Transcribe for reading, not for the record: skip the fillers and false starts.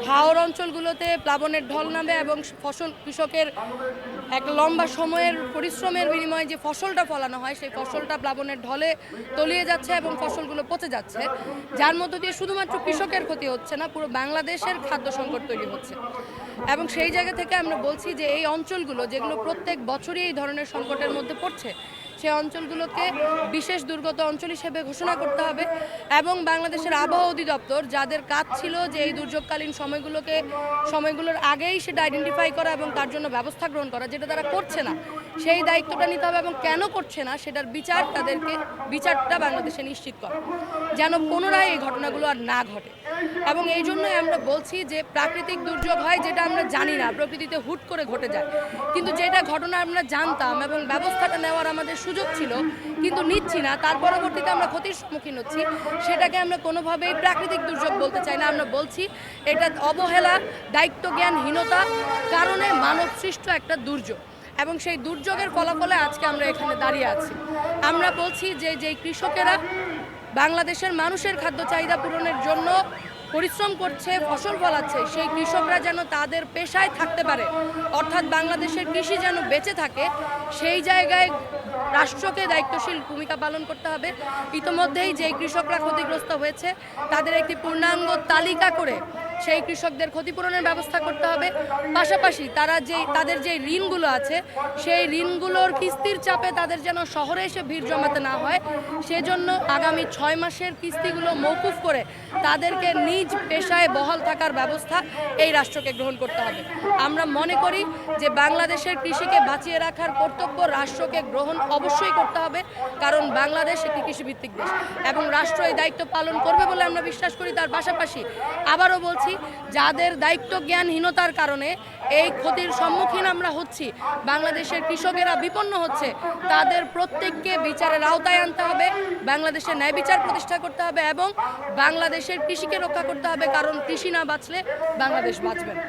হাওর অঞ্চলগুলোতে প্লাবনের ঢল নামে এবং ফসল কৃষকের এক লম্বা সময়ের পরিশ্রমের বিনিময়ে যে ফসলটা ফলানো হয় সেই ফসলটা প্লাবনের ঢলে তলিয়ে যাচ্ছে এবং ফসলগুলো পচে যাচ্ছে, যার মধ্য দিয়ে শুধুমাত্র কৃষকের ক্ষতি হচ্ছে না, পুরো বাংলাদেশের খাদ্য সংকট তৈরি হচ্ছে। এবং সেই জায়গা থেকে আমরা বলছি যে এই অঞ্চলগুলো যেগুলো প্রত্যেক বছরই এই ধরনের সংকটের মধ্যে পড়ছে, সেই অঞ্চলগুলোকে বিশেষ দুর্গত অঞ্চল হিসেবে ঘোষণা করতে হবে এবং বাংলাদেশের আবহাওয়া অধিদপ্তর যাদের কাজ ছিল যে এই দুর্যোগকালীন সময়গুলোর আগেই সেটা আইডেন্টিফাই করা এবং তার জন্য ব্যবস্থা গ্রহণ করা, যেটা তারা করছে না, সেই দায়িত্বটা নিতে হবে এবং কেন করছে না সেটার বিচারটা বাংলাদেশে নিশ্চিত করা, যেন পুনরায় এই ঘটনাগুলো আর না ঘটে। এবং এই জন্যই আমরা বলছি যে প্রাকৃতিক দুর্যোগ হয় যেটা আমরা জানি না, প্রকৃতিতে হুট করে ঘটে যায়, কিন্তু যেটা ঘটনা আমরা জানতাম এবং ব্যবস্থাটা নেওয়ার আমাদের সুযোগ ছিল কিন্তু নিচ্ছি না, তার পরবর্তীতে আমরা ক্ষতির সম্মুখীন হচ্ছি, সেটাকে আমরা কোনোভাবেই প্রাকৃতিক দুর্যোগ বলতে চাই না। আমরা বলছি এটা অবহেলা, দায়িত্বজ্ঞানহীনতা কারণে মানব সৃষ্ট একটা দুর্যোগ এবং সেই দুর্যোগের ফলাফলে আজকে আমরা এখানে দাঁড়িয়ে আছি। আমরা বলছি যে যেই কৃষকেরা বাংলাদেশের মানুষের খাদ্য চাহিদা পূরণের জন্য পরিশ্রম করছে, ফসল ফলাচ্ছে, সেই কৃষকরা যেন তাদের পেশায় থাকতে পারে, অর্থাৎ বাংলাদেশের কৃষি যেন বেঁচে থাকে, সেই জায়গায় রাষ্ট্রকে দায়িত্বশীল ভূমিকা পালন করতে হবে। ইতোমধ্যেই যেই কৃষকরা ক্ষতিগ্রস্ত হয়েছে তাদের একটি পূর্ণাঙ্গ তালিকা করে সেই কৃষকদের ক্ষতিপূরণের ব্যবস্থা করতে হবে। পাশাপাশি তাদের যে ঋণগুলো আছে সেই ঋণগুলোর কিস্তির চাপে তাদের যেন শহরে এসে ভিড় জমাতে না হয়, সেজন্য আগামী 6 মাসের কিস্তিগুলো মওকুফ করে তাদেরকে নিজ পেশায় বহাল থাকার ব্যবস্থা এই রাষ্ট্রকে গ্রহণ করতে হবে। আমরা মনে করি যে বাংলাদেশের কৃষিকে বাঁচিয়ে রাখার কর্তব্য রাষ্ট্রকে গ্রহণ অবশ্যই করতে হবে, কারণ বাংলাদেশ একটি কৃষিভিত্তিক দেশ এবং রাষ্ট্র এই দায়িত্ব পালন করবে বলে আমরা বিশ্বাস করি। তার পাশাপাশি আবারও বলছি, যাদের দায়িত্ব জ্ঞানহীনতার কারণে এই ক্ষতির সম্মুখীন আমরা হচ্ছি, বাংলাদেশের কৃষকেরা বিপন্ন হচ্ছে, তাদের প্রত্যেককে বিচারের আওতায় আনতে হবে, বাংলাদেশের ন্যায় বিচার প্রতিষ্ঠা করতে হবে এবং বাংলাদেশের কৃষিকে রক্ষা করতে হবে, কারণ কৃষি না বাঁচলে বাংলাদেশ বাঁচবে না।